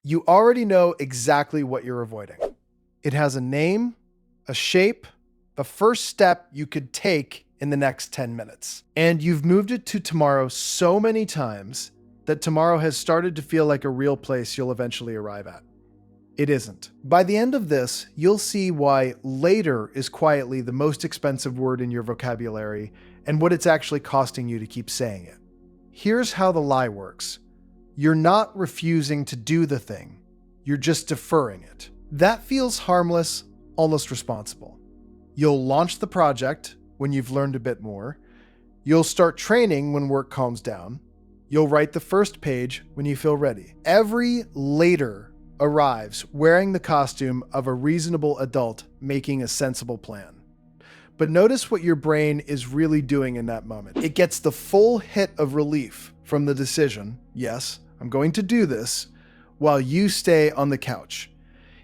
You already know exactly what you're avoiding. It has a name, a shape, the first step you could take in the next 10 minutes. And you've moved it to tomorrow so many times that tomorrow has started to feel like a real place you'll eventually arrive at. It isn't. By the end of this, you'll see why later is quietly the most expensive word in your vocabulary and what it's actually costing you to keep saying it. Here's how the lie works. You're not refusing to do the thing. You're just deferring it. That feels harmless, almost responsible. You'll launch the project when you've learned a bit more. You'll start training when work calms down. You'll write the first page when you feel ready. Every later arrives wearing the costume of a reasonable adult making a sensible plan. But notice what your brain is really doing in that moment. It gets the full hit of relief from the decision, yes, I'm going to do this, while you stay on the couch.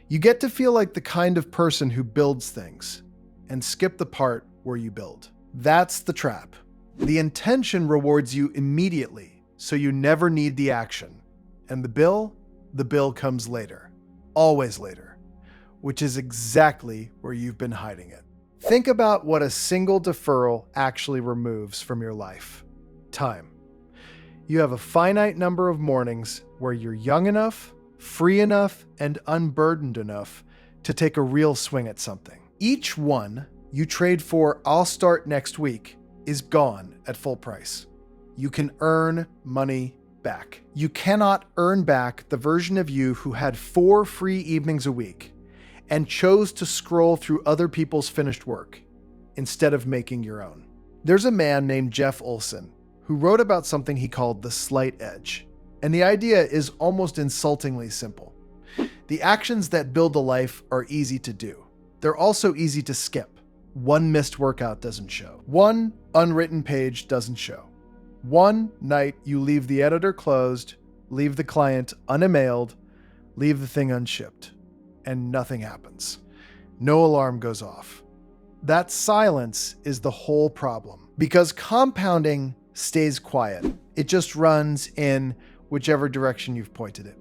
You get to feel like the kind of person who builds things and skip the part where you build. That's the trap. The intention rewards you immediately, so you never need the action. And the bill comes later. Always later. Which is exactly where you've been hiding it. Think about what a single deferral actually removes from your life. Time. You have a finite number of mornings where you're young enough, free enough, and unburdened enough to take a real swing at something. Each one you trade for "I'll start next week" is gone at full price. You can earn money back. You cannot earn back the version of you who had 4 free evenings a week and chose to scroll through other people's finished work instead of making your own. There's a man named Jeff Olson who wrote about something he called the slight edge. And the idea is almost insultingly simple. The actions that build a life are easy to do. They're also easy to skip. One missed workout doesn't show. One unwritten page doesn't show. One night you leave the editor closed, leave the client unemailed, leave the thing unshipped, and nothing happens. No alarm goes off. That silence is the whole problem, because compounding stays quiet. It just runs in whichever direction you've pointed it.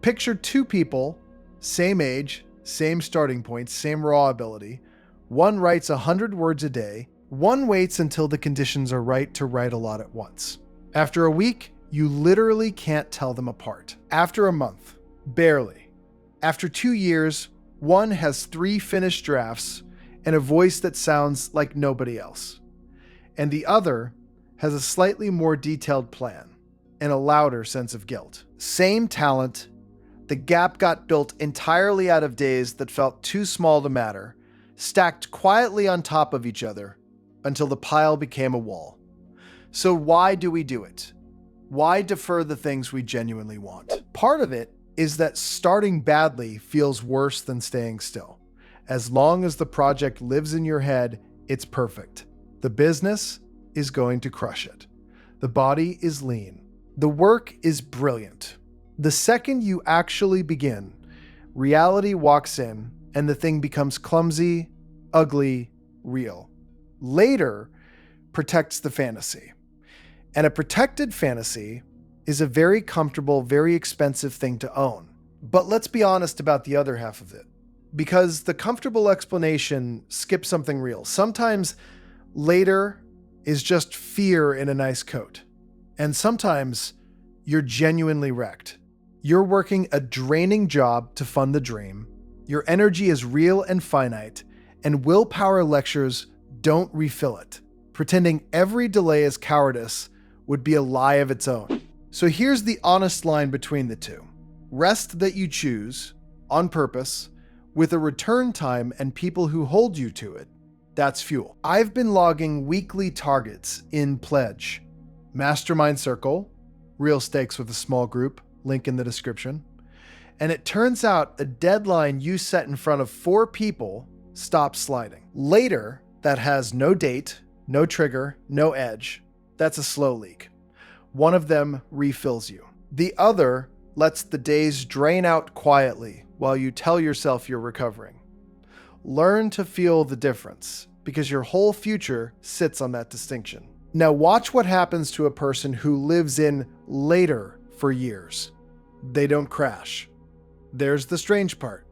Picture 2 people, same age, same starting point, same raw ability. One writes 100 words a day. One waits until the conditions are right to write a lot at once. After a week, you literally can't tell them apart. After a month, barely. After 2 years, one has 3 finished drafts and a voice that sounds like nobody else. And the other has a slightly more detailed plan and a louder sense of guilt. Same talent, the gap got built entirely out of days that felt too small to matter, stacked quietly on top of each other until the pile became a wall. So why do we do it? Why defer the things we genuinely want? Part of it is that starting badly feels worse than staying still. As long as the project lives in your head, it's perfect. The business is going to crush it. The body is lean. The work is brilliant. The second you actually begin, reality walks in and the thing becomes clumsy, ugly, real. Later protects the fantasy. And a protected fantasy is a very comfortable, very expensive thing to own. But let's be honest about the other half of it. Because the comfortable explanation skips something real. Sometimes later is just fear in a nice coat. And sometimes you're genuinely wrecked. You're working a draining job to fund the dream. Your energy is real and finite, and willpower lectures don't refill it. Pretending every delay is cowardice would be a lie of its own. So here's the honest line between the two. Rest that you choose, on purpose, with a return time and people who hold you to it, that's fuel. I've been logging weekly targets in Pledge, Mastermind Circle, real stakes with a small group, link in the description. And it turns out a deadline you set in front of 4 people stops sliding. Later, that has no date, no trigger, no edge. That's a slow leak. One of them refills you. The other lets the days drain out quietly while you tell yourself you're recovering. Learn to feel the difference, because your whole future sits on that distinction. Now watch what happens to a person who lives in later for years. They don't crash. There's the strange part.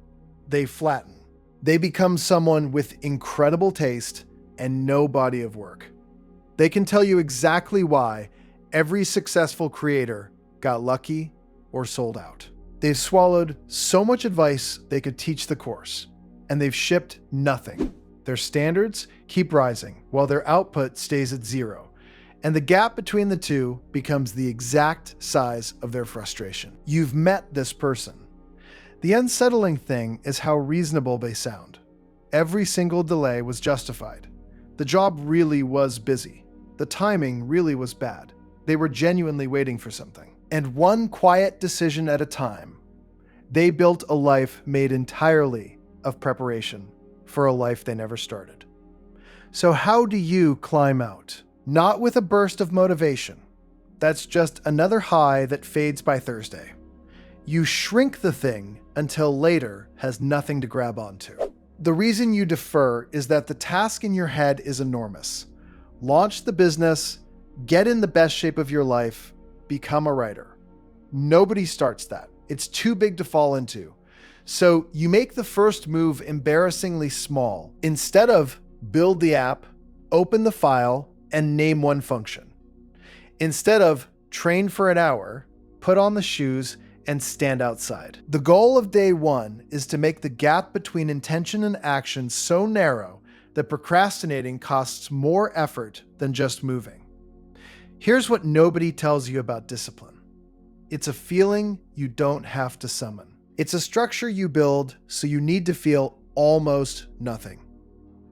They flatten. They become someone with incredible taste and no body of work. They can tell you exactly why every successful creator got lucky or sold out. They've swallowed so much advice they could teach the course, and they've shipped nothing. Their standards keep rising while their output stays at zero, and the gap between the two becomes the exact size of their frustration. You've met this person. The unsettling thing is how reasonable they sound. Every single delay was justified. The job really was busy. The timing really was bad. They were genuinely waiting for something. And one quiet decision at a time, they built a life made entirely of preparation for a life they never started. So how do you climb out? Not with a burst of motivation. That's just another high that fades by Thursday. You shrink the thing until later has nothing to grab onto. The reason you defer is that the task in your head is enormous. Launch the business, get in the best shape of your life, become a writer. Nobody starts that. It's too big to fall into. So you make the first move embarrassingly small. Instead of build the app, open the file, and name one function. Instead of train for an hour, put on the shoes, and stand outside. The goal of day one is to make the gap between intention and action so narrow that procrastinating costs more effort than just moving. Here's what nobody tells you about discipline. It's a feeling you don't have to summon. It's a structure you build so you need to feel almost nothing.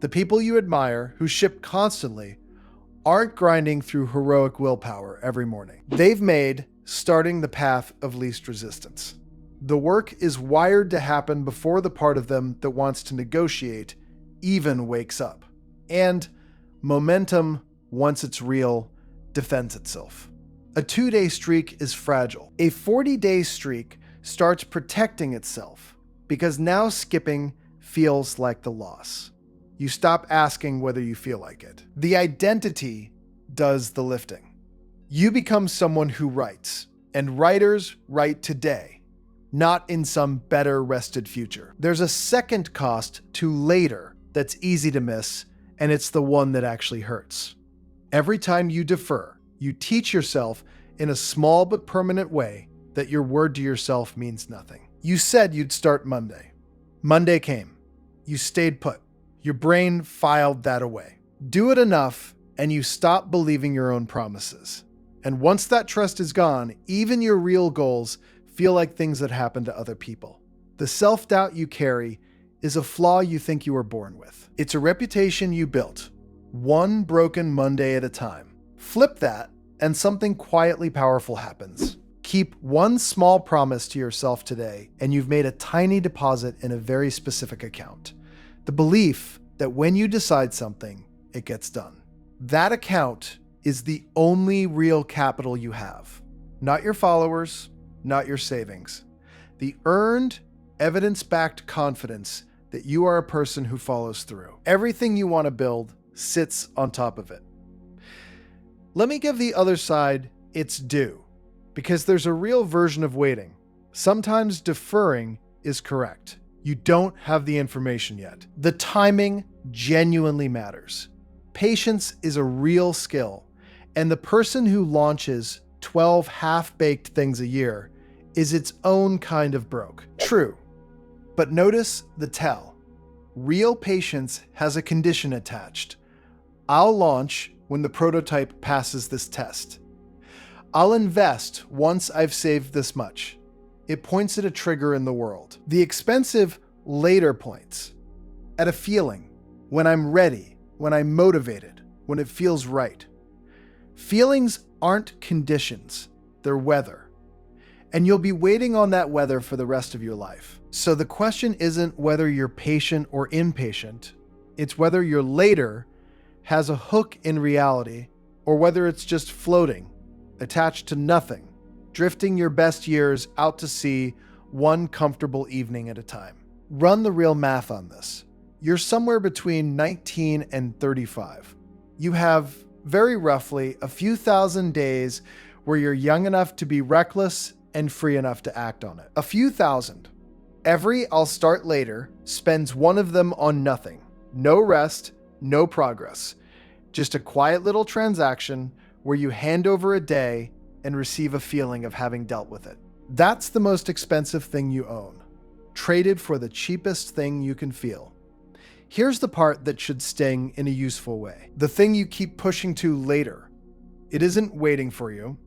The people you admire who ship constantly aren't grinding through heroic willpower every morning. They've made starting the path of least resistance. The work is wired to happen before the part of them that wants to negotiate even wakes up. And momentum, once it's real, defends itself. A 2-day streak is fragile. A 40-day streak starts protecting itself because now skipping feels like the loss. You stop asking whether you feel like it. The identity does the lifting. You become someone who writes, and writers write today, not in some better rested future. There's a second cost to later that's easy to miss, and it's the one that actually hurts. Every time you defer, you teach yourself in a small but permanent way that your word to yourself means nothing. You said you'd start Monday. Monday came. You stayed put. Your brain filed that away. Do it enough, and you stop believing your own promises. And once that trust is gone, even your real goals feel like things that happen to other people. The self-doubt you carry is a flaw you think you were born with. It's a reputation you built, one broken Monday at a time. Flip that, and something quietly powerful happens. Keep one small promise to yourself today, and you've made a tiny deposit in a very specific account. The belief that when you decide something, it gets done. That account is the only real capital you have. Not your followers, not your savings. The earned, evidence-backed confidence that you are a person who follows through. Everything you want to build sits on top of it. Let me give the other side its due, because there's a real version of waiting. Sometimes deferring is correct. You don't have the information yet. The timing genuinely matters. Patience is a real skill, and the person who launches 12 half-baked things a year is its own kind of broke. True, but notice the tell. Real patience has a condition attached. I'll launch when the prototype passes this test. I'll invest once I've saved this much. It points at a trigger in the world. The expensive later points at a feeling, when I'm ready, when I'm motivated, when it feels right. Feelings aren't conditions, they're weather. And you'll be waiting on that weather for the rest of your life. So the question isn't whether you're patient or impatient, it's whether your later has a hook in reality or whether it's just floating, attached to nothing, drifting your best years out to sea one comfortable evening at a time. Run the real math on this. You're somewhere between 19 and 35. You have very roughly a few thousand days where you're young enough to be reckless and free enough to act on it. A few thousand. Every I'll start later spends one of them on nothing. No rest, no progress. Just a quiet little transaction where you hand over a day and receive a feeling of having dealt with it. That's the most expensive thing you own, traded for the cheapest thing you can feel. Here's the part that should sting in a useful way. The thing you keep pushing to later. It isn't waiting for you.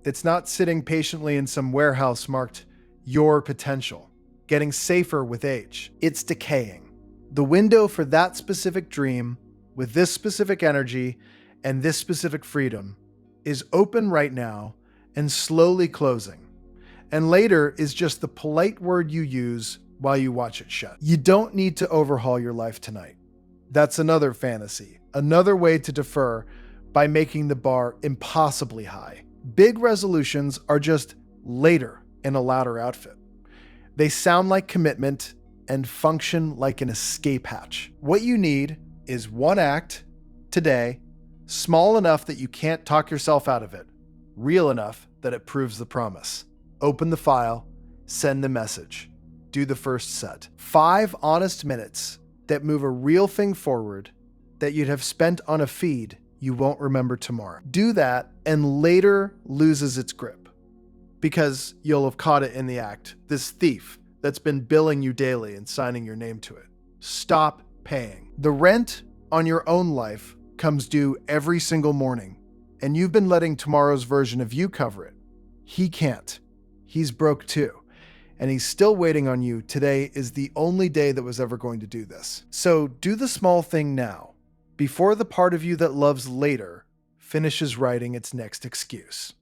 It's not sitting patiently in some warehouse marked your potential, getting safer with age. It's decaying. The window for that specific dream, with this specific energy and this specific freedom, is open right now and slowly closing. And later is just the polite word you use while you watch it shut. You don't need to overhaul your life tonight. That's another fantasy, another way to defer by making the bar impossibly high. Big resolutions are just later in a louder outfit. They sound like commitment and function like an escape hatch. What you need is one act today, small enough that you can't talk yourself out of it, real enough that it proves the promise. Open the file, send the message, do the first set. 5 honest minutes that move a real thing forward that you'd have spent on a feed you won't remember tomorrow. Do that and later loses its grip because you'll have caught it in the act, this thief that's been billing you daily and signing your name to it. Stop paying. The rent on your own life comes due every single morning, and you've been letting tomorrow's version of you cover it. He can't. He's broke too, and he's still waiting on you. Today is the only day that was ever going to do this. So do the small thing now, before the part of you that loves later finishes writing its next excuse.